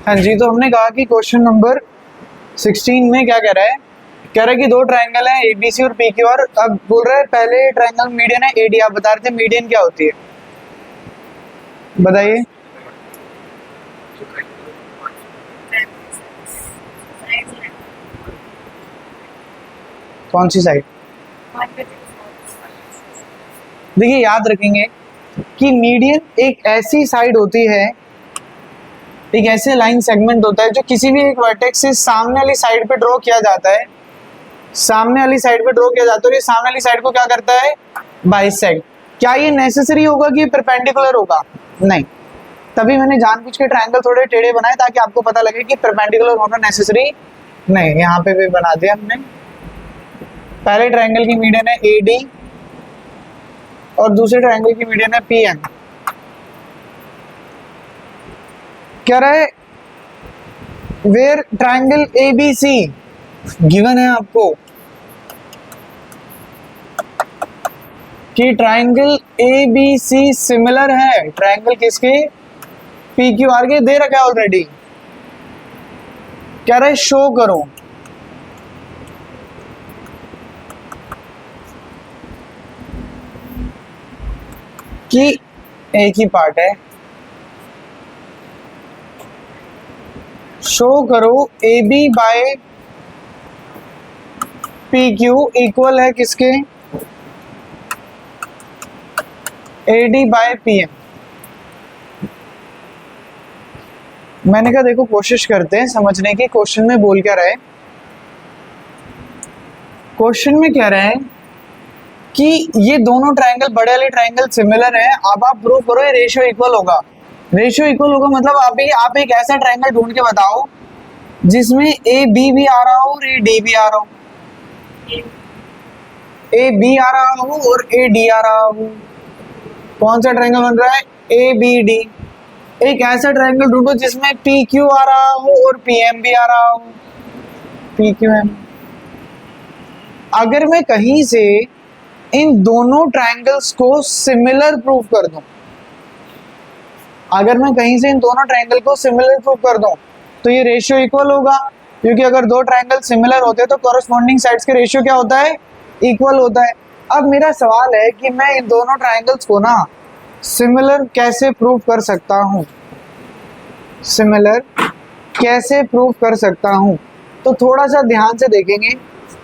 हाँ जी, तो हमने कहा कि क्वेश्चन नंबर 16 में क्या कह रहा है? कह रहा है कि दो ट्रायंगल हैं एबीसी और पीक्यूआर। अब बोल रहा है पहले ट्रायंगल मीडियन है एडी। आप बता रहे थे मीडियन क्या होती है, बताइए। कौन सी साइड? देखिए, याद रखेंगे कि मीडियन एक ऐसी साइड होती है, एक ऐसे लाइन सेगमेंट होता है जो किसी भी एक वर्टेक्स से सामने वाली साइड पे ड्रॉ किया जाता है। सामने वाली साइड पे ड्रॉ किया जाता है और ये सामने वाली साइड को क्या करता है? बाइसेक्ट। क्या ये नेसेसरी होगा कि परपेंडिकुलर होगा? नहीं। तभी मैंने जानबूझ के ट्रायंगल थोड़े टेढ़े बनाए ताकि आपको पता लगे कि परपेंडिकुलर होना नेसेसरी नहीं। यहाँ पे भी बना दिया हमने। पहले ट्रायंगल की मीडियन है एडी और दूसरे ट्रायंगल की मीडियन है पीएम। क्या रहा है? वेयर ट्रायंगल एबीसी गिवन है आपको कि ट्रायंगल एबीसी सिमिलर है ट्रायंगल किसके? पीक्यूआर के। दे रखा है ऑलरेडी। क्या रहा है? शो करो कि एक ही पार्ट है। शो करो A B by P Q equal है किसके? A D by P M. मैंने कहा देखो, कोशिश करते हैं समझने की। क्वेश्चन में बोल क्या रहा है? क्वेश्चन में कह रहा है कि ये दोनों ट्रायंगल, बड़े वाले ट्रायंगल सिमिलर है। अब आप प्रूव करो ये रेशियो इक्वल होगा। रेशियो इक्वल होगा मतलब अभी आप एक ऐसा ट्रायंगल ढूंढ के बताओ जिसमें ए बी भी आ रहा हो और ए डी भी आ रहा हो, ए बी आ रहा हो और ए डी आ रहा हो। कौन सा ट्रायंगल बन रहा है? A B D. एक ऐसा ट्रायंगल ढूंढो जिसमें पी क्यू आ रहा हो और पी एम भी आ रहा हो, पी क्यू एम। अगर मैं कहीं से इन दोनों ट्रायंगल्स को सिमिलर प्रूव कर दूं, अगर मैं कहीं से इन दोनों ट्रायंगल को सिमिलर प्रूव कर दूं तो ये रेशियो इक्वल होगा, क्योंकि अगर दो ट्रायंगल सिमिलर होते हैं तो कॉरस्पॉन्डिंग साइड्स के रेशियो क्या होता है? इक्वल होता है। अब मेरा सवाल है कि मैं इन दोनों ट्रायंगल्स को ना सिमिलर कैसे प्रूव कर सकता हूं? सिमिलर कैसे प्रूव कर सकता हूं? तो थोड़ा सा ध्यान से देखेंगे।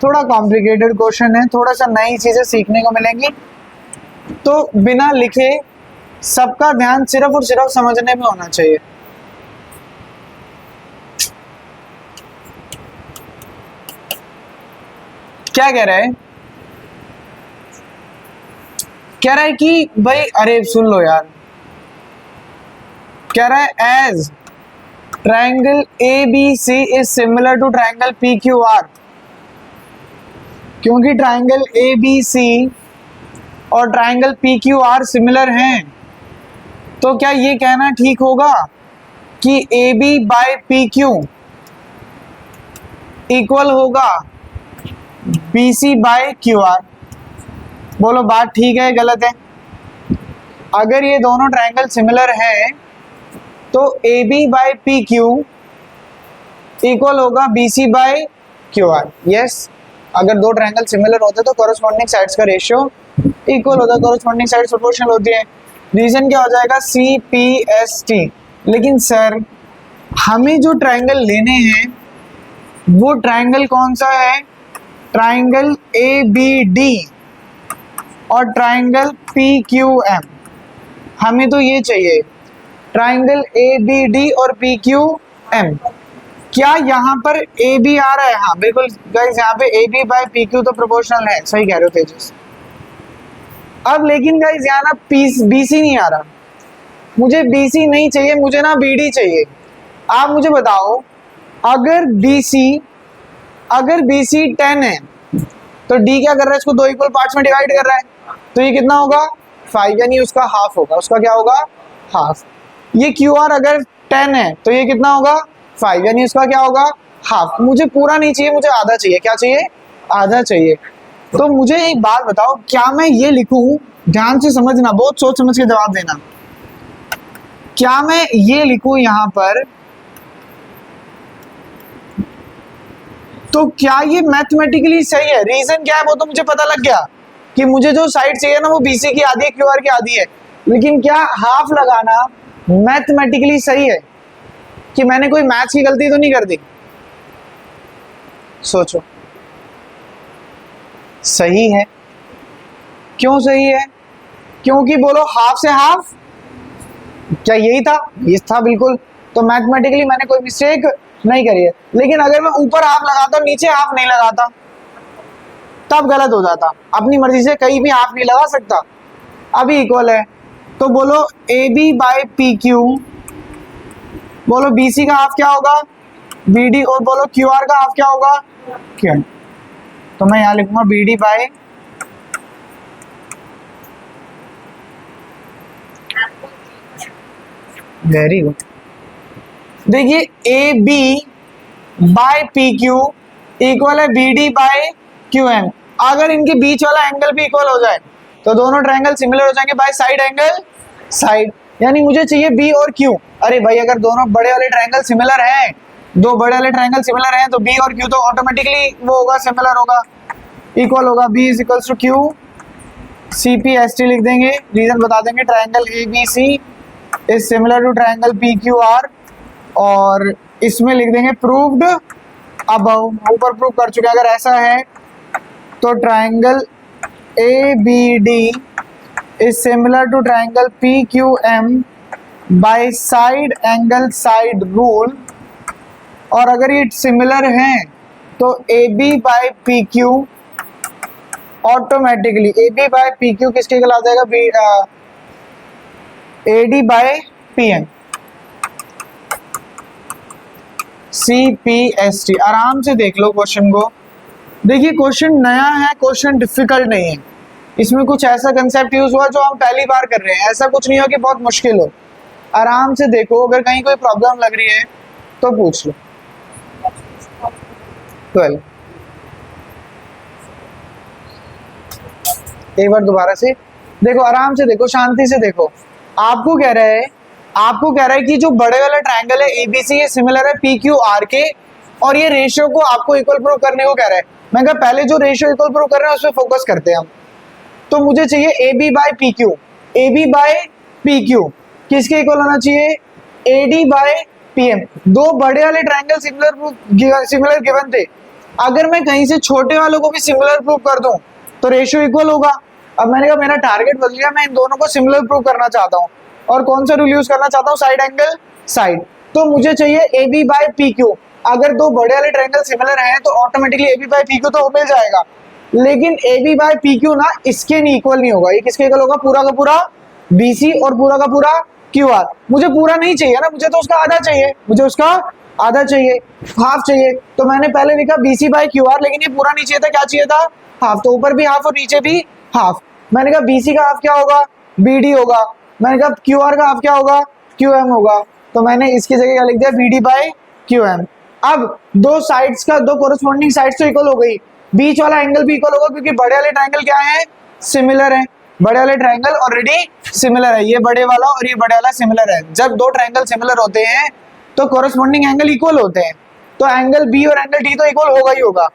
थोड़ा कॉम्प्लिकेटेड क्वेश्चन है, थोड़ा सा नई चीजें सीखने को मिलेंगी। तो बिना लिखे सबका ध्यान सिर्फ और सिर्फ समझने में होना चाहिए। क्या कह रहा है? कह रहा है कि भाई, अरे सुन लो यार। कह रहा है as triangle A B C is similar to triangle P Q R. क्योंकि ट्रायंगल ए बी सी और triangle P Q R similar हैं, तो क्या ये कहना ठीक होगा कि A B by P Q equal होगा B C by Q R? बोलो बात ठीक है गलत है? अगर ये दोनों ट्रायंगल सिमिलर हैं तो A B by P Q equal होगा B C by Q R. Yes, अगर दो ट्रायंगल सिमिलर होते तो कॉरस्पॉन्डिंग साइड्स का रेशियो इक्वल होता है, कॉरस्पॉन्डिंग साइड्स प्रोपोर्शनल होती है। रीजन क्या हो जाएगा? C P S T. लेकिन सर, हमें जो ट्रायंगल लेने हैं वो ट्रायंगल कौन सा है? ट्रायंगल ए बी डी और ट्रायंगल पी क्यू एम। हमें तो ये चाहिए, ट्रायंगल ए बी डी और पी क्यू एम। क्या यहाँ पर ए बी आ रहा है? हाँ बिल्कुल गाइस, यहाँ पे A B by P Q तो प्रोपोर्शनल है। सही कह रहे हो तेजस। अब लेकिन गाइस यहाँ ना बी सी नहीं आ रहा। मुझे बी सी नहीं चाहिए, मुझे ना बी डी चाहिए। आप मुझे बताओ, अगर बी सी 10 है तो डी क्या कर रहा है? इसको दो इक्वल पार्ट्स में डिवाइड कर रहा है, तो ये कितना होगा? 5, यानी उसका हाफ होगा। उसका क्या होगा? हाफ। ये क्यू आर अगर 10 है तो ये कितना होगा? 5, यानी उसका क्या होगा? हाफ। मुझे पूरा नहीं चाहिए, मुझे आधा चाहिए। क्या चाहिए? आधा चाहिए। तो मुझे एक बात बताओ, क्या मैं ये लिखूं? ध्यान से समझना, बहुत सोच समझ के जवाब देना। क्या मैं ये लिखूं यहाँ पर तो क्या ये मैथमेटिकली सही है? रीजन क्या है वो तो मुझे पता लग गया कि मुझे जो साइड चाहिए ना वो बीसी की आधी है, क्यूआर की आधी है, लेकिन क्या हाफ लगाना मैथमेटिकली सही है? कि मैंने कोई मैथ्स की गलती तो नहीं कर दी? सोचो। सही है। क्यों सही है? क्योंकि बोलो हाफ से हाफ, क्या यही था? ये था बिल्कुल। तो मैथमेटिकली मैंने कोई मिस्टेक नहीं करी है। लेकिन अगर मैं ऊपर हाफ लगाता और नीचे हाफ नहीं लगाता तब गलत हो जाता। अपनी मर्जी से कहीं भी हाफ नहीं लगा सकता। अभी इक्वल है तो बोलो A B by P Q, बोलो बी सी का हाफ क्या होगा? बी डी, और बोलो क्यू आर का हाफ क्या होगा? क्यू। तो मैं यहां लिखूंगा B D by, very good. देखिए A B by P Q equal है B D by Q M. अगर इनके बीच वाला एंगल भी इक्वल हो जाए तो दोनों ट्रायंगल सिमिलर हो जाएंगे बाय साइड एंगल साइड। यानी मुझे चाहिए बी और क्यू। अरे भाई अगर दोनों बड़े वाले ट्रायंगल सिमिलर हैं, दो बड़े वाले ट्रायंगल सिमिलर हैं, तो बी और क्यू तो ऑटोमेटिकली वो होगा, सिमिलर होगा, इक्वल होगा। B is equals to Q C P S T लिख देंगे, रीजन बता देंगे। Triangle A B C is similar to triangle P Q R, और इसमें लिख देंगे प्रूव्ड अबव, ऊपर प्रूव कर चुके हैं। अगर ऐसा है तो triangle A B D is similar to triangle P Q M by side angle side rule. और अगर ये सिमिलर हैं तो A B by P Q automatically, A B by P Q किसके इक्वल आ जाएगा? A D by P M, C P S T. आराम से देख लो क्वेश्चन को। देखिए क्वेश्चन नया है, क्वेश्चन डिफिकल्ट नहीं है, इसमें कुछ ऐसा कंसेप्ट यूज हुआ जो हम पहली बार कर रहे हैं। ऐसा कुछ नहीं हो कि बहुत मुश्किल हो। आराम से देखो, अगर कहीं कोई प्रॉब्लम लग रही है तो पूछ लो। 12 एक बार दोबारा से देखो, आराम से देखो, शांति से देखो। आपको कह रहा है कि जो बड़े वाला ट्रायंगल है एबीसी ये सिमिलर है पी क्यू आर के, और ये रेशियो को आपको इक्वल प्रूव करने को कह रहा है। मैं कहा पहले जो रेशियो इक्वल प्रूव कर रहे हैं उस पर फोकस करते हैं हम। तो मुझे चाहिए A B by P Q, A B by P Q किसके इक्वल होना चाहिए? A D by P M. दो बड़े वाले ट्रायंगल सिमिलर गिवन थे, अगर मैं कहीं से छोटे वालों को भी सिमिलर प्रूव कर दूं तो रेशियो इक्वल होगा। अब मैंने कहा मेरा टारगेट बदल गया, मैं इन दोनों को सिमिलर प्रूव करना चाहता हूँ, और कौन सा रूल यूज करना चाहता हूँ? Side angle side. तो मुझे चाहिए A B by P Q. अगर दो बड़े वाले ट्रायंगल सिमिलर हैं तो automatically A B by P Q तो मिल जाएगा, लेकिन A B by P Q ना इसके नहीं इक्वल नहीं होगा। ये किसके इक्वल होगा? पूरा का पूरा बी सी और पूरा का पूरा क्यू आर। मुझे पूरा नहीं चाहिए ना, मुझे तो उसका आधा चाहिए, मुझे उसका आधा चाहिए, हाफ चाहिए। तो मैंने पहले लिखा B C by Q R, लेकिन ये पूरा नहीं चाहिए था, क्या चाहिए था? हाफ। तो ऊपर भी हाफ और नीचे भी हाफ। मैंने कहा बी सी का हाफ क्या होगा? बी डी होगा। मैंने कहा क्यू आर का हाफ क्या होगा? क्यू एम होगा। तो मैंने इसकी जगह क्या लिख दिया? B D by Q M. अब दो साइड्स का, दो कोरस्पॉन्डिंग साइड्स तो इक्वल हो गई, बीच वाला एंगल भी इक्वल होगा, क्योंकि बड़े वाले ट्रायंगल क्या है? सिमिलर है। बड़े वाले ट्रायंगल ऑलरेडी सिमिलर है, ये बड़े वाला और ये बड़े वाला सिमिलर है। जब दो ट्रायंगल सिमिलर होते हैं तो कोरस्पॉन्डिंग एंगल इक्वल होते हैं, तो एंगल बी और एंगल डी तो इक्वल होगा ही होगा,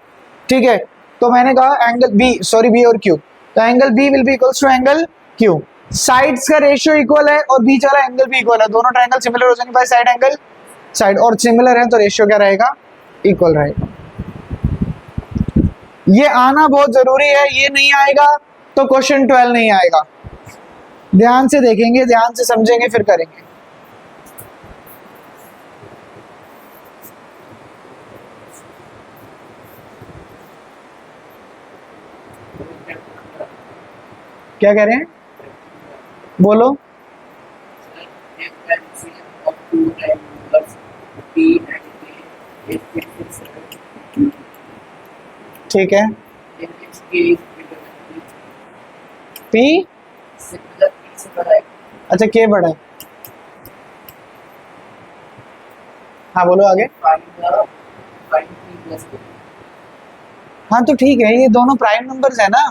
ठीक है। तो मैंने कहा एंगल बी, सॉरी बी और क्यू, तो angle B will be equals to angle Q. Sides का रेशियो इक्वल है और बीच वाला एंगल भी इक्वल है, दोनों ट्रायंगल सिमिलर हो जाएंगे बाय साइड एंगल साइड, और सिमिलर है तो रेशियो क्या रहेगा? इक्वल रहेगा। ये आना बहुत जरूरी है, ये नहीं आएगा तो क्वेश्चन 12 नहीं आएगा। ध्यान से देखेंगे, ध्यान से समझेंगे, फिर करेंगे। क्या कह रहे हैं? बोलो। ठीक है। पी अच्छा के बड़ा है। हाँ बोलो आगे। हाँ तो ठीक है, ये दोनों प्राइम नंबर्स है ना,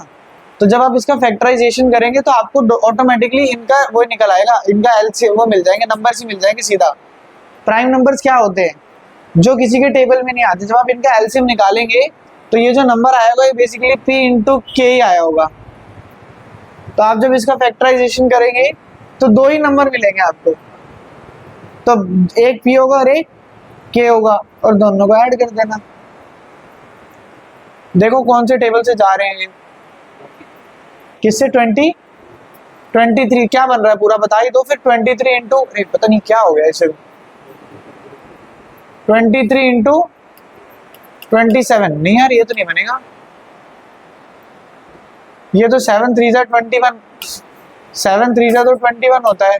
तो जब आप इसका फैक्टराइजेशन करेंगे तो आपको ऑटोमेटिकली इनका वो निकल आएगा, इनका एल वो मिल जाएंगे, नंबर्स ही मिल जाएंगे सीधा। प्राइम नंबर्स क्या होते हैं? जो किसी के टेबल में नहीं आते। जब आप इनका एलसीएम निकालेंगे तो ये जो नंबर आया होगा ये बेसिकली p इंटू के ही आया होगा। तो आप जब इसका फैक्टराइजेशन करेंगे तो दो ही नंबर मिलेंगे आपको, तो एक p होगा और एक k होगा, और दोनों को ऐड कर देना। देखो कौन से टेबल से जा रहे हैं, किससे 23 क्या बन रहा है पूरा बता ही दो फिर। 23 इंटू पता नहीं क्या हो गया इसे, 23 इंटू 27 नहीं यार, ये तो नहीं बनेगा। ये तो 7 3 21, 7 3 तो 21 होता है।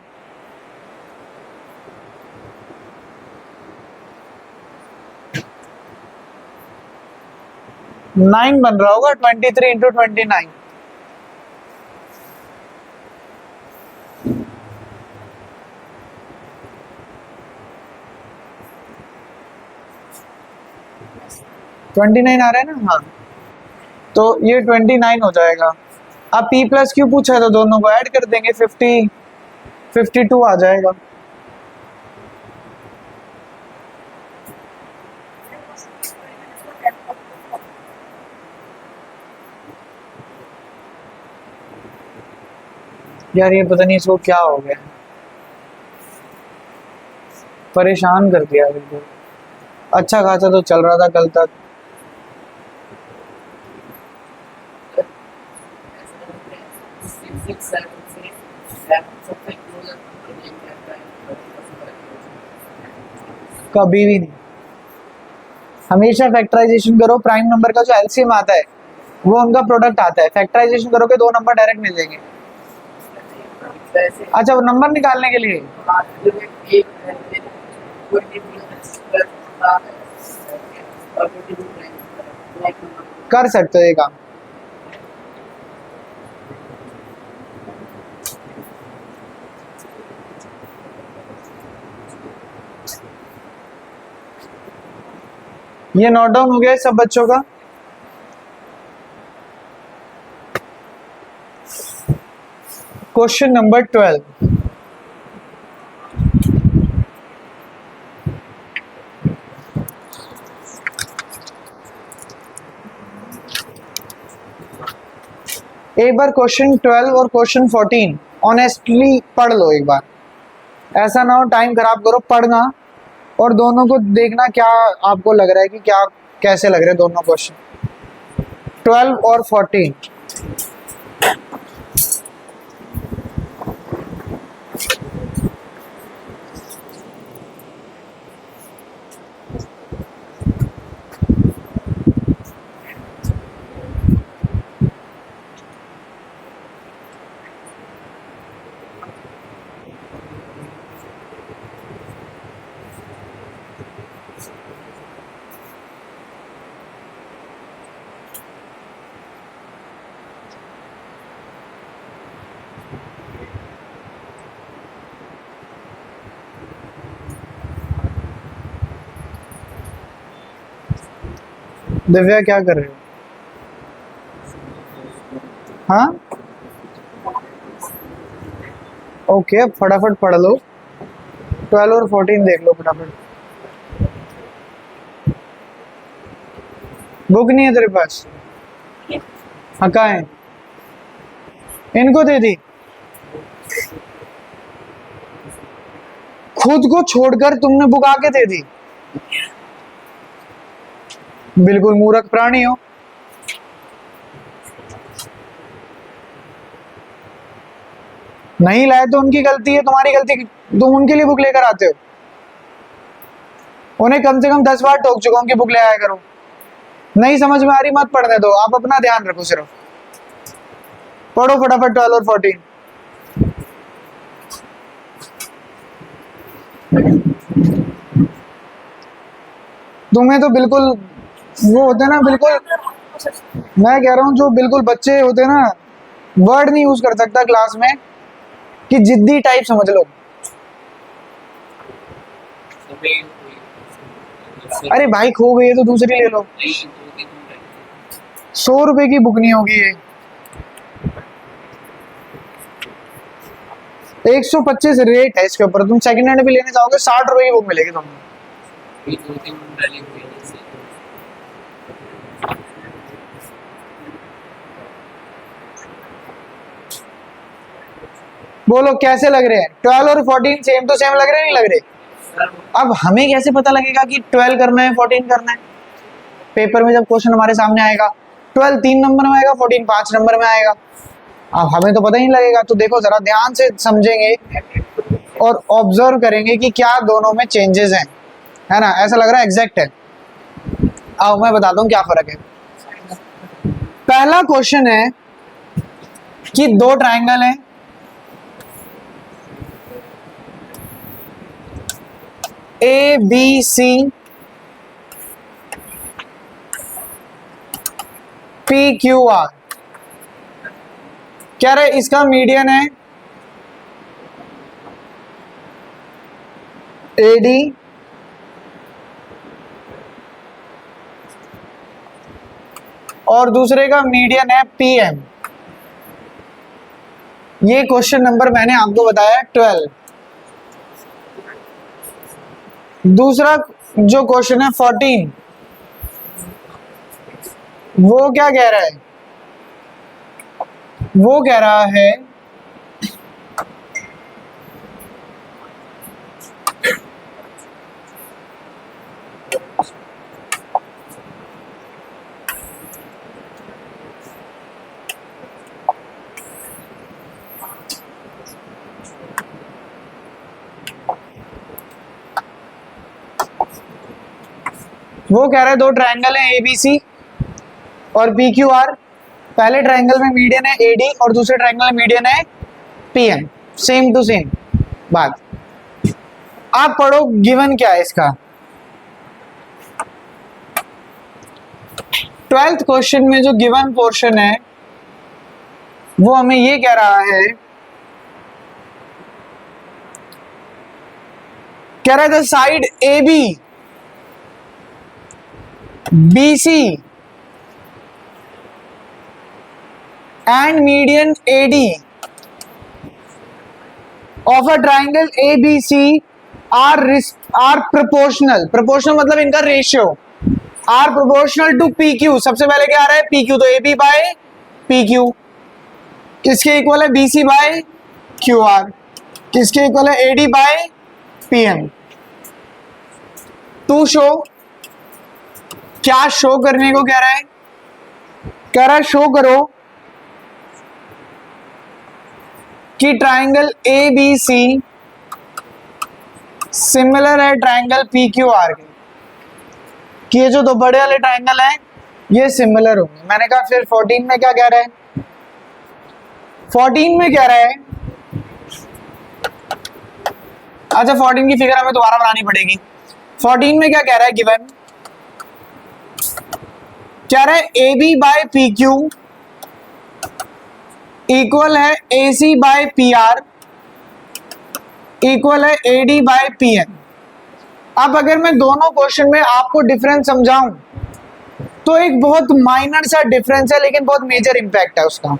नाइन बन रहा होगा 23 इंटू 29। ट्वेंटी नाइन आ रहा है ना, हाँ तो ये 29 हो जाएगा। अब p प्लस क्यू पूछा है तो दोनों को ऐड कर देंगे, 52 आ जाएगा। यार ये पता नहीं इसको क्या हो गया, परेशान कर दिया बिल्कुल। अच्छा खासा तो चल रहा था कल तक। कभी भी नहीं, हमेशा फैक्टराइजेशन करो। प्राइम नंबर का जो एलसीएम आता है वो उनका प्रोडक्ट आता है, फैक्टराइजेशन करोगे दो नंबर डायरेक्ट मिल जाएंगे। अच्छा वो नंबर निकालने के लिए कर सकते हो ये काम। ये नोट डाउन हो गया सब बच्चों का। क्वेश्चन नंबर 12, एक बार क्वेश्चन 12 और क्वेश्चन 14 ऑनेस्टली पढ़ लो एक बार, ऐसा ना हो टाइम खराब करो, पढ़ना और दोनों को देखना क्या आपको लग रहा है कि क्या कैसे लग रहे हैं दोनों क्वेश्चन 12 और 14। दिव्या क्या कर रहे हो? हाँ ओके, अब फटाफट पढ़ लो, 12 और 14 देख लो फटाफट। बुक नहीं है तेरे पास? हाँ कहाँ है? इनको दे दी? खुद को छोड़कर तुमने बुक आके दे दी? बिल्कुल मूर्ख प्राणी हो। नहीं लाए तो उनकी गलती है, तुम्हारी गलती, तुम उनके लिए बुक लेकर आते हो। उन्हें कम से कम 10 बार टोक चुका हूं कि बुक ले आया करो। नहीं समझ में आ रही मत पढ़ने दो, आप अपना ध्यान रखो, सिर्फ पढ़ो फटाफट 12 और 14। तुम्हें तो बिल्कुल वो होते ना, बिल्कुल मैं कह रहा हूँ जो बिल्कुल बच्चे होते ना, वर्ड नहीं यूज कर सकता क्लास में, कि जिद्दी टाइप समझ लो। अरे भाई खो गई है तो दूसरी ले लो। 100 रुपए की बुक नहीं होगी ये, 125 रेट है इसके ऊपर। तुम सेकंड हैंड भी लेने जाओगे 60 रुपए की बुक मिलेगी तुमको। ये दो तीन डाली हुई है जैसे। बोलो कैसे लग रहे हैं? 12 और 14 सेम टू सेम लग रहे हैं, नहीं लग रहे? सर अब हमें कैसे पता लगेगा कि 12 करना है 14 करना है? पेपर में जब क्वेश्चन हमारे सामने आएगा 12 3 नंबर में आएगा, 14 5 नंबर में आएगा। अब हमें तो पता ही नहीं लगेगा। तो देखो जरा ध्यान से समझेंगे और ऑब्जर्व करेंगे कि क्या दोनों में चेंजेस हैं, है ना? ऐसा लग रहा है एग्जैक्ट है। अब मैं बताता हूँ क्या फर्क है। पहला क्वेश्चन है कि दो ट्रायंगल हैं, A B C, P Q R. कह रहे इसका मीडियन है ए डी और दूसरे का मीडियन है पी एम। ये क्वेश्चन नंबर मैंने आपको बताया 12। दूसरा जो क्वेश्चन है 14, वो क्या कह रहा है? वो कह रहा है वो कह रहा है दो ट्रायंगल है ए बी सी और पी क्यू आर। पहले ट्रायंगल में मीडियन है ए डी और दूसरे ट्रायंगल में मीडियन है P M. Same to same बात। आप पढ़ो गिवन क्या है इसका। 12th क्वेश्चन में जो गिवन पोर्शन है वो हमें ये कह रहा है, कह रहा है the side A B B C and median A D of a triangle A B C are proportional. Proportional मतलब इनका ratio are proportional to P Q. सबसे पहले क्या आ रहा है? पी क्यू, तो A B by P Q किसके इक्वल है? B C by Q R. किसके इक्वल है? A D by P M. To show, क्या शो करने को कह रहा है? कह रहा है शो करो कि triangle A B C similar है ट्राइंगल पी क्यू आर के। कि ये जो दो बड़े वाले ट्राइंगल हैं ये सिमिलर होंगे। मैंने कहा फिर 14 में क्या कह रहा है? 14 में कह रहा है, अच्छा 14 की फिगर हमें दोबारा बनानी पड़ेगी। 14 में क्या कह रहा है गिवन? कह रहा है A B by P Q equal है A C by P R equal है A D by P N. अब अगर मैं दोनों क्वेश्चन में आपको डिफरेंस समझाऊं तो एक बहुत माइनर सा डिफरेंस है लेकिन बहुत मेजर इंपैक्ट है उसका।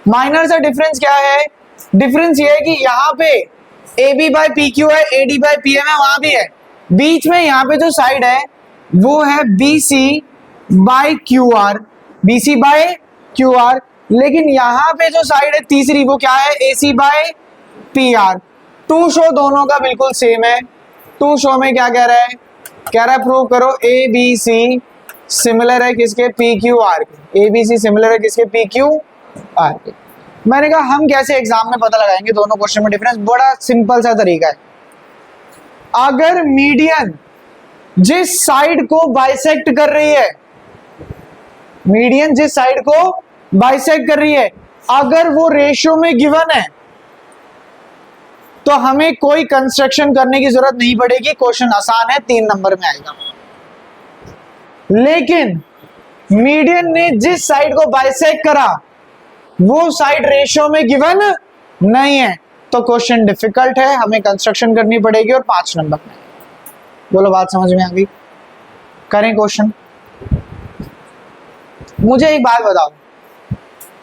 माइनर सा डिफरेंस क्या है? डिफरेंस ये है कि यहाँ पे A B by P Q है, A D by P M है, वहां भी है। बीच में यहाँ पे जो साइड है वो है B C by Q R, B C by Q R. लेकिन यहाँ पे जो साइड है तीसरी वो क्या है? A C by P R. To show दोनों का बिल्कुल सेम है। टू शो में क्या कह रहा है? कह रहा है प्रूव करो ए बी सी सिमिलर है किसके? पी क्यू आर के। ए बी सी सिमिलर है किसके? पी क्यू आर के। मैंने कहा हम कैसे एग्जाम में पता लगाएंगे दोनों क्वेश्चन में डिफरेंस? बड़ा सिंपल सा तरीका है। अगर मीडियन जिस साइड को बाइसेक्ट कर रही है, मीडियन जिस साइड को बाइसेक्ट कर रही है, अगर वो रेशियो में गिवन है तो हमें कोई कंस्ट्रक्शन करने की जरूरत नहीं पड़ेगी। क्वेश्चन आसान है, 3 नंबर में आएगा। लेकिन मीडियन ने जिस साइड को बाइसेक्ट करा वो साइड रेशियो में गिवन नहीं है तो क्वेश्चन डिफिकल्ट है, हमें कंस्ट्रक्शन करनी पड़ेगी और 5 नंबर में। बोलो बात समझ में आ गई? करें क्वेश्चन। मुझे एक बात बताओ,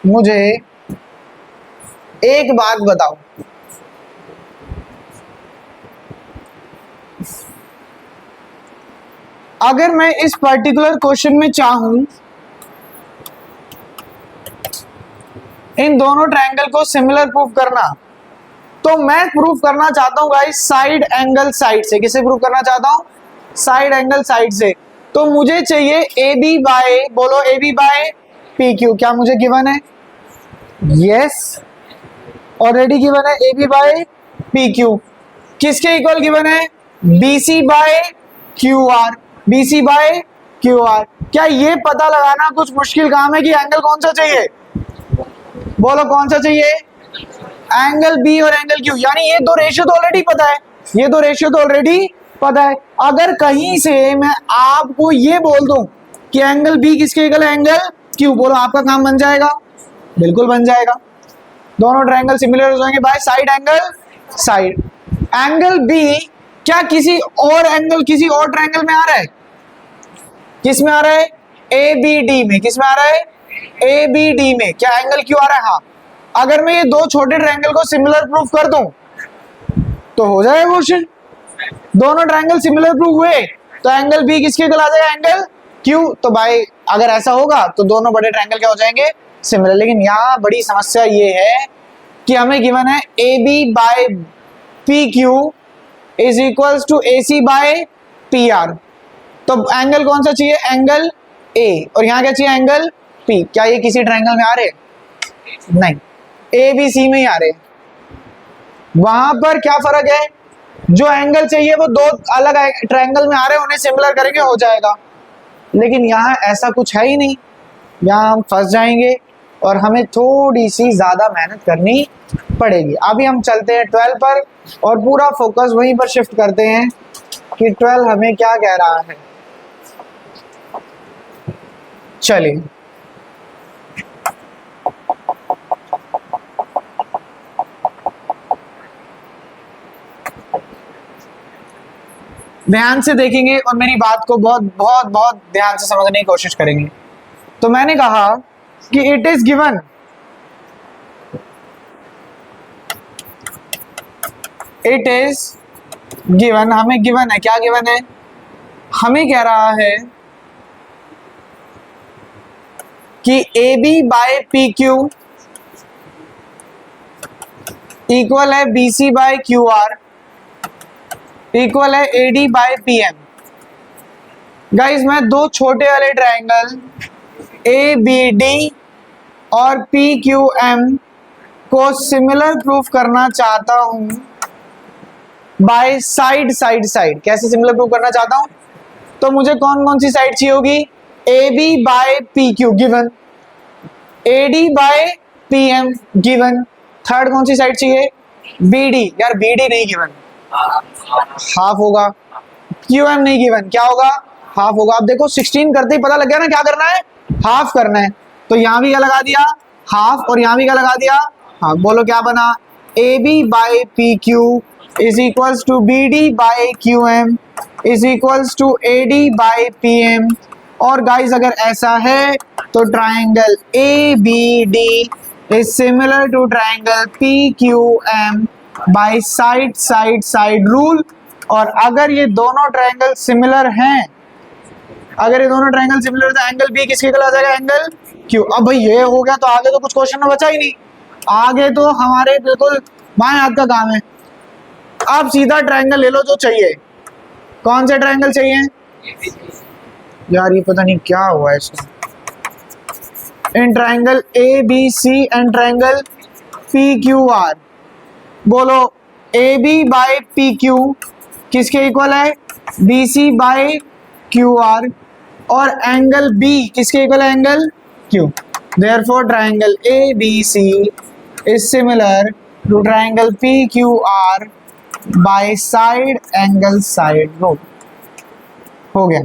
मुझे एक बात बताओ, अगर मैं इस पर्टिकुलर क्वेश्चन में चाहूं इन दोनों ट्रायंगल को सिमिलर प्रूफ करना, तो मैं प्रूफ करना चाहता हूं गाइस साइड एंगल साइड से। किसे प्रूफ करना चाहता हूं? साइड एंगल साइड से। तो मुझे चाहिए ए बी बाय, बोलो A B by P Q. क्या मुझे गिवन है? यस, ऑलरेडी गिवन है A B by P Q. किसके इक्वल गिवन है? B C by Q R. B C by Q R. क्या ये पता लगाना कुछ मुश्किल काम है कि एंगल कौन सा चाहिए? बोलो कौन सा चाहिए? एंगल बी और एंगल क्यू। यानी ये दो रेशियो तो ऑलरेडी पता है, ये दो रेशियो तो ऑलरेडी पता है। अगर कहीं से मैं आपको ये बोल दूं कि एंगल बी किसके इक्वल है? एंगल क्यू, बोलो आपका काम बन जाएगा? बिल्कुल बन जाएगा। दोनों ट्रायंगल सिमिलर हो जाएंगे by side angle side. Angle B क्या किसी और एंगल, किसी और ट्रायंगल में आ रहा है? किस में आ रहा है? ए बी डी में। किस में आ रहा है? ए बी डी में। क्या एंगल क्यू आ रहा है? हाँ। अगर मैं ये दो छोटे ट्रायंगल को सिमिलर प्रूफ कर दूं तो हो जाएगा क्वेश्चन। दोनों ट्रायंगल सिमिलर प्रूफ हुए तो एंगल बी किसके इक्वल आ जाएगा? Angle Q. तो भाई अगर ऐसा होगा तो दोनों बड़े ट्रायंगल क्या हो जाएंगे? सिमिलर। लेकिन यहाँ बड़ी समस्या ये है कि हमें गिवन है A B by P Q is equals to A C by P R. तो एंगल कौन सा चाहिए? Angle A. और यहाँ क्या चाहिए? Angle P. क्या ये किसी ट्रायंगल में आ रहे? नहीं, ए बी सी में ही आ रहे। वहां पर क्या फर्क है? जो एंगल चाहिए वो दो अलग ट्रायंगल में आ रहे हैं, उन्हें सिमिलर करेंगे हो जाएगा। लेकिन यहाँ ऐसा कुछ है ही नहीं, यहाँ हम फंस जाएंगे और हमें थोड़ी सी ज्यादा मेहनत करनी पड़ेगी। अभी हम चलते हैं 12 पर और पूरा फोकस वहीं पर शिफ्ट करते हैं कि 12 हमें क्या कह रहा है। चलिए ध्यान से देखेंगे और मेरी बात को बहुत बहुत बहुत ध्यान से समझने की कोशिश करेंगे। तो मैंने कहा कि it is given, it is given, हमें गिवन है। क्या गिवन है? हमें कह रहा है कि A B by P Q equal है B C by Q R equal है A D by P M. Guys मैं दो छोटे वाले ट्रायंगल ए बी डी और पी क्यू एम को सिमिलर प्रूफ करना चाहता हूं बाय साइड साइड साइड। कैसे सिमिलर प्रूफ करना चाहता हूं? तो मुझे कौन कौन सी साइड चाहिए होगी? A B by P Q given, A D by P M given. Third कौन सी साइड चाहिए? B D. यार बी डी नहीं गिवन, हाफ होगा। क्यू एम नहीं गिवन, क्या होगा? हाफ होगा। अब देखो 16 करते ही पता लग गया ना क्या करना है? हाफ करना है। तो यहां भी क्या लगा दिया? हाफ। और यहां भी क्या लगा दिया? हाफ। बोलो क्या बना? A B by P Q is equals to B D by Q M is equals to A D by P M. और गाइज अगर ऐसा है तो triangle A B D is similar to triangle P Q M by side side side rule. और अगर ये दोनों triangle similar हैं, अगर ये दोनों ट्रायंगल सिमिलर है तो एंगल बी किसके इक्वल आ जाएगा? Angle Q. अब भाई ये हो गया तो आगे तो कुछ क्वेश्चन में बचा ही नहीं, आगे तो हमारे बिल्कुल बाएं हाथ का काम है। अब सीधा ट्रायंगल ले लो जो चाहिए। कौन से ट्रायंगल चाहिए? यार ये पता नहीं क्या हुआ है इसमें। इन triangle A B C and triangle P Q R. बोलो A B by P Q किसके इक्वल है? B C by Q R. और एंगल बी किसके इक्वल है? Angle Q. Therefore triangle A B C is similar to triangle P Q R by side angle side rule. हो गया।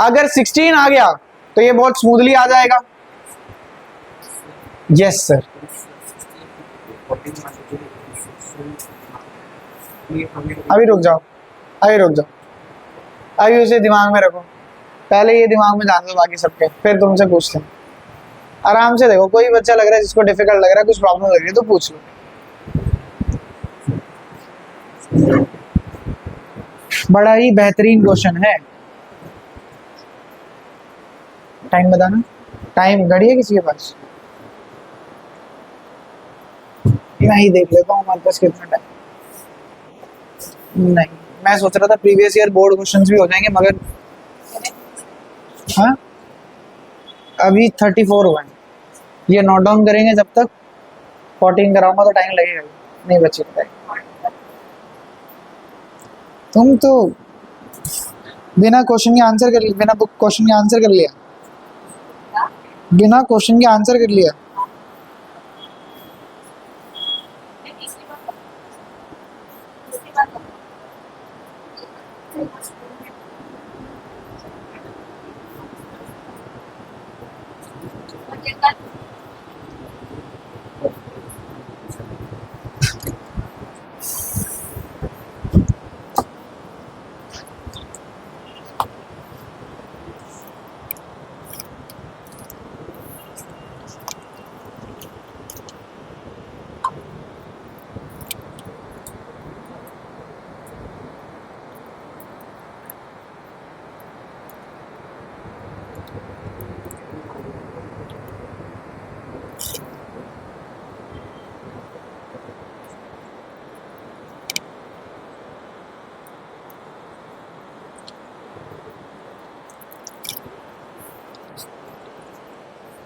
अगर 16 आ गया तो ये बहुत स्मूथली आ जाएगा। Yes sir. अभी रुक जाओ, अभी रुक जाओ, अभी उसे दिमाग में रखो। पहले ये दिमाग में जान दो बाकी सबके, फिर तुमसे पूछते हैं। आराम से देखो, कोई बच्चा लग रहा है जिसको डिफिकल्ट लग रहा है, कुछ प्रॉब्लम लग रही है तो पूछ लो। बड़ा ही बेहतरीन क्वेश्चन है। टाइम बताना। टाइम घड़ी है किसी के पास? मैं ही देख लेता हूँ हमारे पास कितना टाइम। नहीं, मैं सोच रहा था प्रीवियस ईयर बोर्ड क्वेश्चंस भी हो जाएंगे, मगर हाँ, अभी 34 हुए हैं। ये नोट डाउन करेंगे जब तक 14 कराऊंगा तो टाइम लगेगा ही। नहीं बचेगा टाइम। तुम तो बिना क्वेश्चन के आंसर कर, बिना क्वेश्चन के आंसर कर लिया, बिना क्वेश्चन के आंसर कर लिया।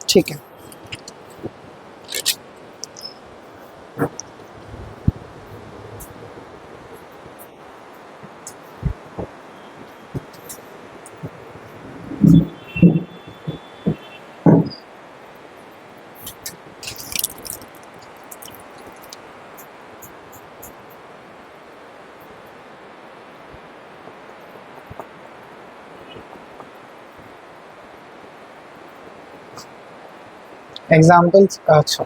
ठीक है। एग्जाम्पल्स, अच्छा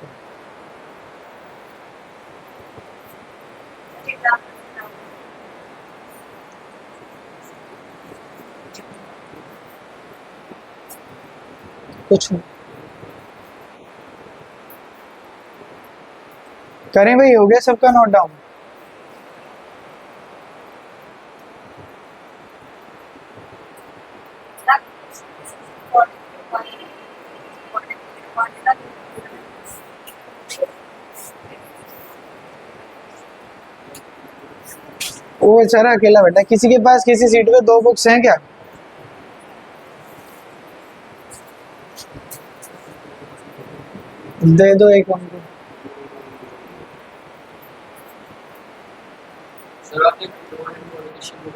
कुछ नहीं। करें भाई, हो गया सबका नोट डाउन? वो बेचारा अकेला बैठा है। किसी के पास किसी सीट पे 2 बुक्स हैं क्या? दे दो एक उनको। सर आपने कंट्रोल एंड कोऑर्डिनेशन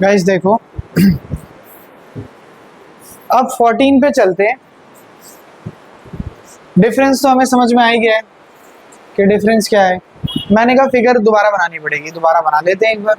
गाइस देखो, अब 14 पे चलते हैं। डिफरेंस तो हमें समझ में आ ही गया है कि डिफरेंस क्या है। मैंने कहा फिगर दोबारा बनानी पड़ेगी, दोबारा बना लेते हैं एक बार।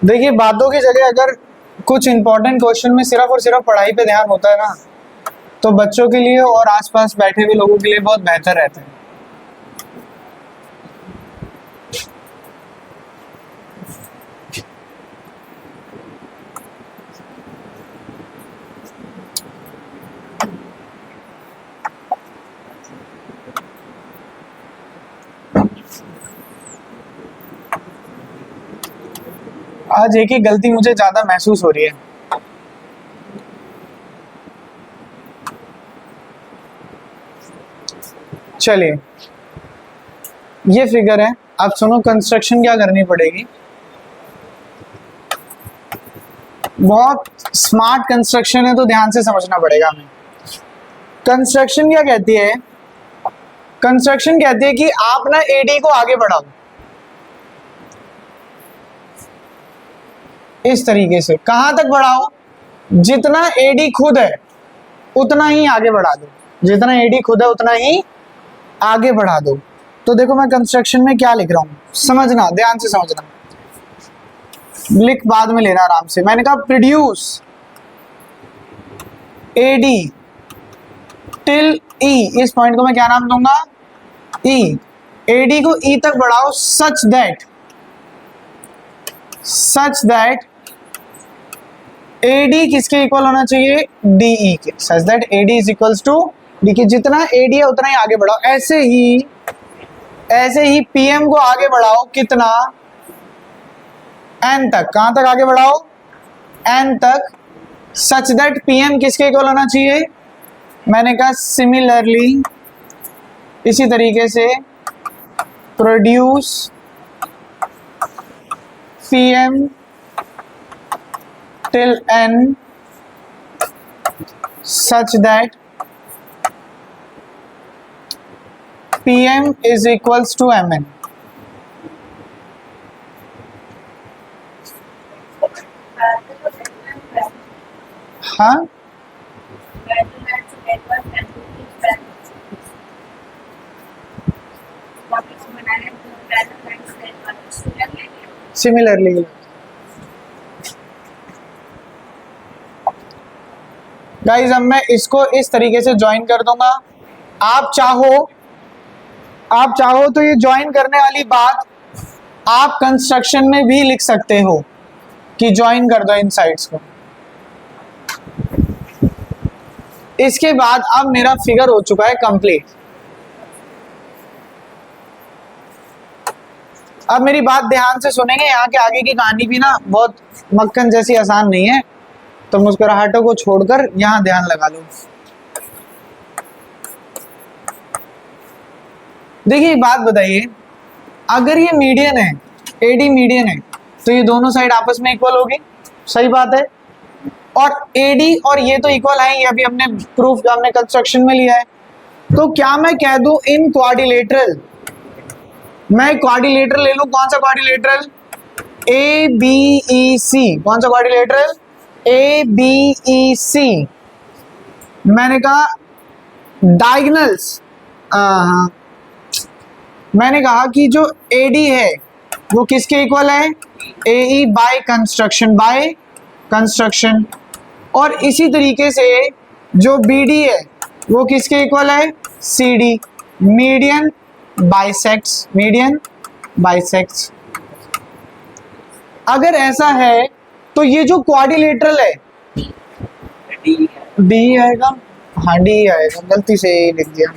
देखिए, बातों की जगह अगर कुछ इंपॉर्टेंट क्वेश्चन में सिर्फ और सिर्फ पढ़ाई पे ध्यान होता है ना, तो बच्चों के लिए और आसपास बैठे हुए लोगों के लिए बहुत बेहतर रहता है। आज एक ही गलती मुझे ज्यादा महसूस हो रही है। चलिए, ये फिगर है। अब सुनो, कंस्ट्रक्शन क्या करनी पड़ेगी। बहुत स्मार्ट कंस्ट्रक्शन है, तो ध्यान से समझना पड़ेगा हमें। कंस्ट्रक्शन क्या कहती है? कंस्ट्रक्शन कहती है कि आप ना एडी को आगे बढ़ाओ इस तरीके से। कहां तक बढ़ाओ? जितना एडी खुद है उतना ही आगे बढ़ा दो। जितना एडी खुद है उतना ही आगे बढ़ा दो। तो देखो, मैं कंस्ट्रक्शन में क्या लिख रहा हूं, समझना, ध्यान से समझना, लिख बाद में लेना आराम से। मैंने कहा प्रोड्यूस एडी टिल ई। इस पॉइंट को मैं क्या नाम दूंगा? ई। एडी को ई तक बढ़ाओ सच दैट एडी किसके इक्वल होना चाहिए? डीई के। Such that A D is equals to D के। जितना एडी है उतना ही आगे बढ़ाओ। ऐसे ही पीएम को आगे बढ़ाओ। कितना? एन तक। कहां तक आगे बढ़ाओ? एन तक। सच दैट पीएम किसके इक्वल होना चाहिए? मैंने कहा सिमिलरली, इसी तरीके से produce PM till n such that pm is equals to mn. हाँ, सिमिलरली। गाइज, अब मैं इसको इस तरीके से ज्वाइन कर दूंगा। आप चाहो तो ये ज्वाइन करने वाली बात आप कंस्ट्रक्शन में भी लिख सकते हो कि ज्वाइन कर दो इन साइड्स को। इसके बाद अब मेरा फिगर हो चुका है कंप्लीट। अब मेरी बात ध्यान से सुनेंगे। यहाँ के आगे की कहानी भी ना बहुत मक्खन जैसी आसान नहीं है, तो मुस्कुराहटों को छोड़कर यहां ध्यान लगा लो। देखिए, बात बताइए, अगर ये मीडियन है, एडी मीडियन है, तो ये दोनों साइड आपस में इक्वल होगी। सही बात है। और एडी और ये तो इक्वल है, ये अभी हमने प्रूफ, हमने कंस्ट्रक्शन में लिया है। तो क्या मैं कह दूं इन क्वाड्रिलेटरल, मैं क्वाड्रिलेटरल ले लूं। कौन सा क्वाड्रिलेटरल? ए बी ई सी। कौन सा क्वाड्रिलेटरल? ए बी ई सी। मैंने कहा डायगोनल्स, मैंने कहा कि जो एडी है वो किसके इक्वल है? ए बाय कंस्ट्रक्शन। और इसी तरीके से जो बीडी है वो किसके इक्वल है? सीडी। Median bisects. अगर ऐसा है तो ये जो क्वाड्रिलेटरल है डी आएगा, हाँ डी आएगा, गलती से लिख दिया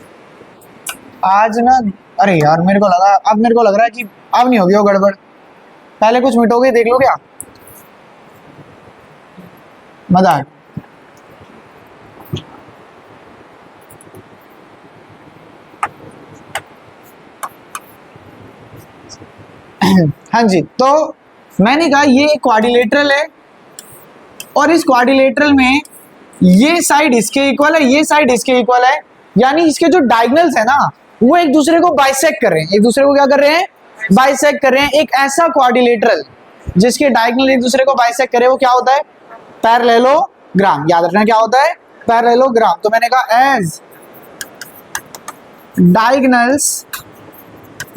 आज ना। अरे यार मेरे को लगा, अब मेरे को लग रहा है कि अब नहीं होगी वो गड़बड़। पहले कुछ मिटोगे देख लो क्या, मजा आए। हाँ जी, तो मैंने कहा ये क्वाड्रिलेटरल है और इस क्वाड्रिलेटरल में ये साइड इसके इक्वल है, ये साइड इसके इक्वल है, यानी इसके जो डायगोनल्स है ना वो एक दूसरे को बाइसेक्ट कर रहे हैं। एक दूसरे को क्या कर रहे हैं? बाइसेक्ट कर रहे हैं। एक ऐसा क्वाड्रिलेटरल जिसके डायगोनल एक दूसरे को बाइसेक्ट करे वो क्या होता है? पैरेललोग्राम। याद रखना क्या होता है? पैरेललोग्राम। तो मैंने कहा as diagonals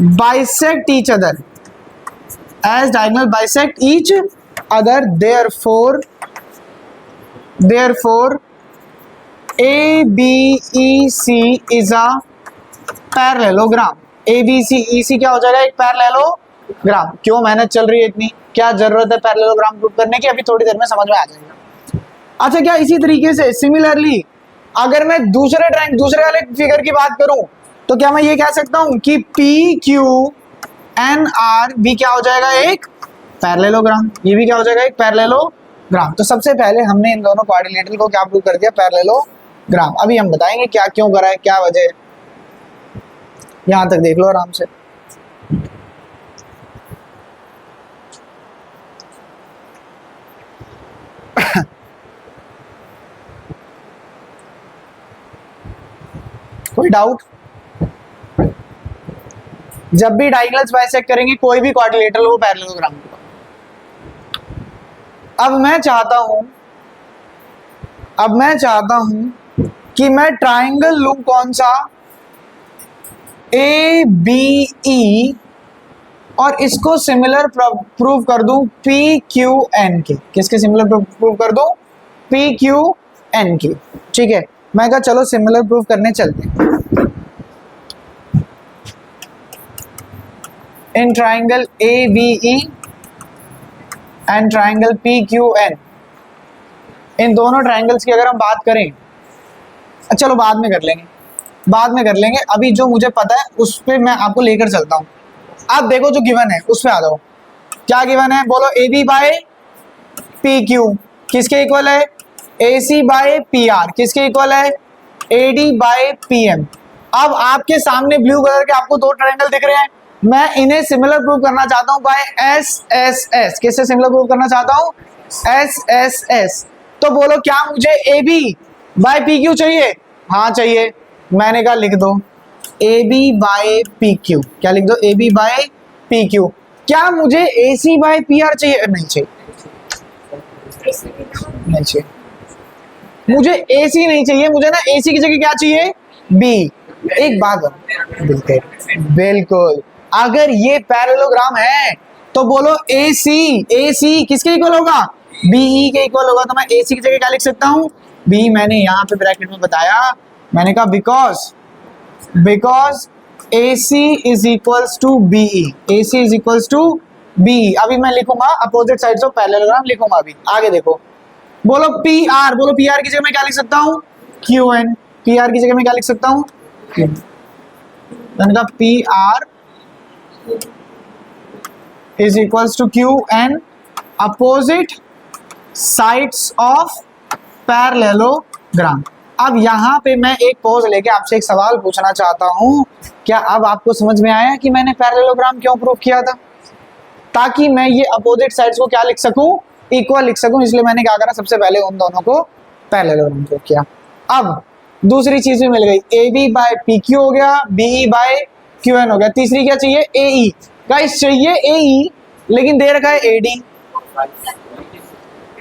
bisect each other, as diagonal bisect each other, therefore ABC is a parallelogram। ABC क्या हो जाएगा? एक पैरेललोग्राम। क्यों मेहनत चल रही है इतनी? क्या जरूरत है पैरेललोग्राम प्रूव करने की? अभी थोड़ी देर में समझ में आ जाएगा। अच्छा, क्या इसी तरीके से सिमिलरली अगर मैं दूसरे वाले फिगर की बात करूं तो क्या मैं ये कह सकता हूं कि PQNR भी क्या हो जाएगा? एक पैरेललोग्राम। ये भी क्या हो जाएगा? एक पैरेललोग्राम। तो सबसे पहले हमने इन दोनों क्वाड्रिलेटरल को क्या प्रूव कर दिया? पैरेललोग्राम। अभी हम बताएंगे क्या क्यों करा है, क्या वजह है। यहां तक देख लो आराम से। कोई डाउट? जब भी डायगोनल्स बाइसेक्ट करेंगे कोई भी क्वाड्रिलेटरल वो पैरेललोग्राम होगा। अब मैं चाहता हूं कि मैं ट्राइंगल लूं कौन सा? ABE और इसको सिमिलर प्रूव कर दूं PQN के। किसके सिमिलर प्रूव कर दूं? PQN के। ठीक है, मैं कहा चलो सिमिलर प्रूव करने चलते हैं। In triangle ABE and triangle PQN, इन दोनों ट्राइंगल्स की अगर हम बात करें, चलो बाद में कर लेंगे, अभी जो मुझे पता है उस पर मैं आपको लेकर चलता हूं। आप देखो जो गिवन है उस पर आ जाओ। क्या गिवन है? बोलो। AB बाय PQ किसके इक्वल है? AC बाय PR किसके इक्वल है? AD by PM। अब आपके सामने ब्लू कलर के आपको दो ट्रायंगल दिख रहे हैं, मैं इन्हें सिमिलर प्रूव करना चाहता हूं बाय SSS। किससे सिमिलर प्रूव करना चाहता हूं? SSS। तो बोलो क्या मुझे AB बाय PQ चाहिए? हाँ चाहिए। मैंने कहा लिख दो AB बाय PQ। क्या लिख दो? AB by PQ। क्या मुझे AC बाय PR चाहिए? नहीं चाहिए, नहीं चाहिए। मुझे AC नहीं चाहिए, मुझे ना AC की जगह क्या चाहिए? B। एक बात बिल्कुल, अगर ये पैरेललोग्राम है तो बोलो AC किसके इक्वल होगा? BE के इक्वल होगा। तो मैं AC की जगह क्या लिख सकता हूँ? B। मैंने यहाँ पे ब्रैकेट में बताया, मैंने कहा because AC is equals to BE। AC is equals to BE। अभी मैं लिखूंगा अपोजिट साइड्स ऑफ पैरेललोग्राम लिखूंगा। अभी आगे देखो, बोलो PR। बोलो PR की जगह मैं क्या लिख सकता हूँ? QN। PR की जगह मैं क्या लिख सकता हूँ? मैंने कहा PR is equals to QN opposite sides of parallelogram. अब यहाँ पे मैं एक पॉज लेके आपसे एक सवाल पूछना चाहता हूँ। क्या अब आपको समझ में आया कि मैंने पैरेललोग्राम क्यों प्रूव किया था? ताकि मैं ये अपोजिट साइड्स को क्या लिख सकूं? इक्वल लिख सकूं। इसलिए मैंने क्या करा? सबसे पहले उन दोनों को पैरेललोग्राम प्रूव किया। अब दूसरी चीज भी मिल गई, AB बाय PQ हो गया, BE बाय QN हो गया। तीसरी क्या चाहिए? AE। गाइस चाहिए AE, लेकिन दे रखा है AD।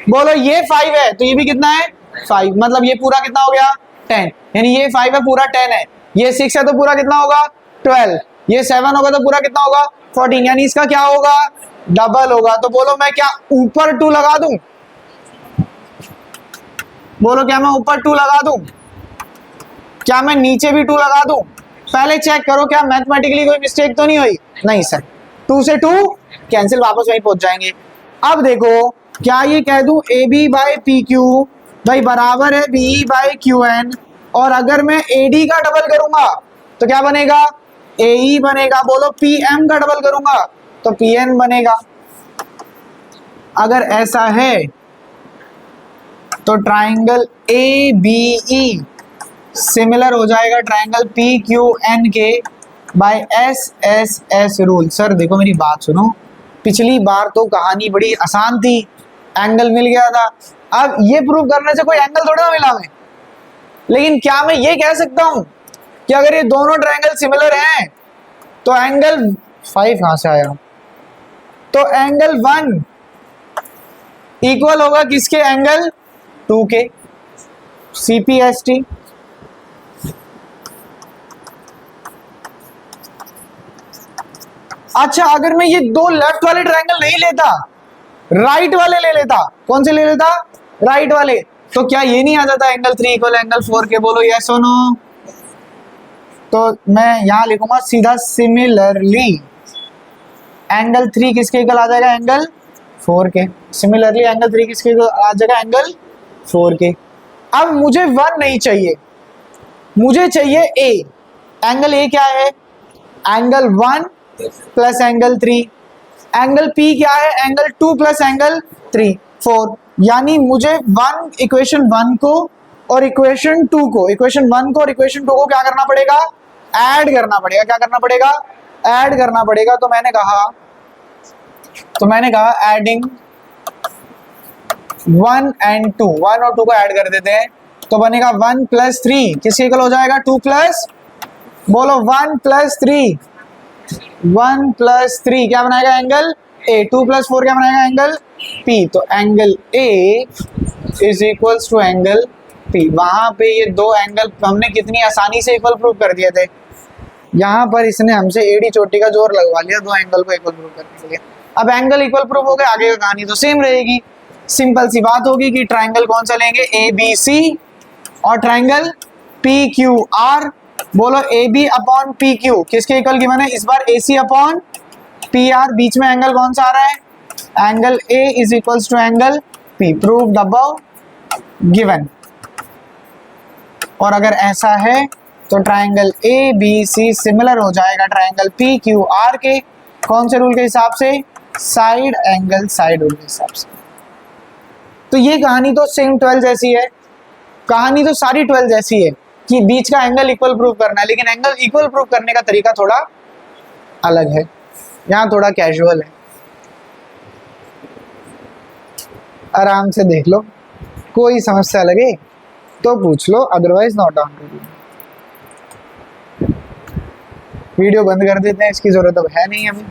बोलो ये 5 है तो ये भी कितना है? 5। मतलब ये पूरा कितना हो गया? 10। यानी ये 5 है, पूरा 10 है। ये 6 है तो पूरा कितना होगा? 12। ये 7 होगा तो पूरा कितना होगा? 14। यानी इसका क्या होगा? डबल होगा। तो बोलो मैं क्या ऊपर 2 लगा दूं? बोलो क्या मैं ऊपर 2 लगा दूं? क्या मैं नीचे भी 2 लगा दूं? पहले चेक करो क्या मैथमेटिकली कोई मिस्टेक तो नहीं हुई? नहीं सर, 2 से 2 कैंसिल, वापस वहीं पहुंच जाएंगे। अब देखो क्या ये कह दूं A B by P Q भाई बराबर है बी बाई क्यू एन, और अगर मैं ए डी का डबल करूंगा तो क्या बनेगा, ए ई बनेगा। बोलो पी एम का डबल करूंगा तो पी एन बनेगा। अगर ऐसा है तो triangle A B E similar हो जाएगा ट्राइंगल पी क्यू एन के by S S S rule. Sir देखो मेरी बात सुनो, पिछली बार तो कहानी बड़ी आसान थी, एंगल मिल गया था। अब ये प्रूव करने से कोई एंगल थोड़ा ना मिला हमें, लेकिन क्या मैं ये कह सकता हूं कि अगर ये दोनों ट्राइंगल सिमिलर हैं तो एंगल 5 कहां से आया, तो एंगल 1 इक्वल होगा किसके, एंगल 2 के, CPST। अच्छा अगर मैं ये दो लेफ्ट वाले ट्रायंगल नहीं लेता, राइट वाले ले लेता, कौन से ले लेता, राइट वाले, तो क्या ये नहीं आ जाता एंगल 3 इक्वल एंगल 4 के? बोलो यस और नो। तो मैं यहां लिखूंगा सीधा सिमिलरली एंगल 3 किसके इक्वल आ जाएगा, एंगल 4 के। सिमिलरली एंगल 3 किसके इक्वल आ जाएगा, एंगल 4 के। अब मुझे 1 नहीं चाहिए, मुझे चाहिए ए। एंगल ए क्या है, angle 1 plus angle 3। Angle P क्या है, एंगल 2 प्लस एंगल 3 4। यानी मुझे इक्वेशन 1 को और इक्वेशन 2 को, इक्वेशन 1 को और इक्वेशन 2 को क्या करना पड़ेगा, ऐड करना पड़ेगा। क्या करना पड़ेगा, ऐड करना पड़ेगा। तो मैंने कहा एडिंग 1 एंड 2, 1 और 2 को ऐड कर देते हैं तो बनेगा 1 प्लस 3 किसके इक्वल हो जाएगा, 2 प्लस, बोलो 1 प्लस 3, 1 प्लस 3 क्या बनाएगा, एंगल ए। 2 प्लस 4 क्या बनाएगा, एंगल पी। तो angle A is equals to angle P. वहां पे ये दो एंगल हमने कितनी आसानी से इक्वल प्रूव कर दिए थे, यहाँ पर इसने हमसे एडी चोटी का जोर लगवा लिया दो एंगल को इक्वल प्रूव करने के लिए। अब एंगल इक्वल प्रूव हो गए, आगे की कहानी तो सेम रहेगी। सिंपल सी बात होगी कि ट्राइंगल कौन सा लेंगे, ए बी सी, और ट्राइंगल पी क्यू आर। बोलो A B upon P Q किसके इक्वल गिवन है, इस बार A C upon P R. बीच में एंगल कौन सा आ रहा है, angle A is equals to angle P. Prove the above given. और अगर ऐसा है तो triangle A B C similar हो जाएगा ट्राइंगल पी क्यू आर के, कौन से रूल के हिसाब से, साइड एंगल साइड रूल के हिसाब से। तो ये कहानी तो सेम 12 जैसी है, कहानी तो सारी 12 जैसी है कि बीच का एंगल इक्वल प्रूव करना है, लेकिन एंगल इक्वल प्रूव करने का तरीका थोड़ा अलग है, यहाँ थोड़ा कैजुअल है। आराम से देख लो, कोई समस्या लगे तो पूछ लो, अदरवाइज नोट डाउन कर लो। वीडियो बंद कर देते हैं, इसकी जरूरत अब है नहीं हमें।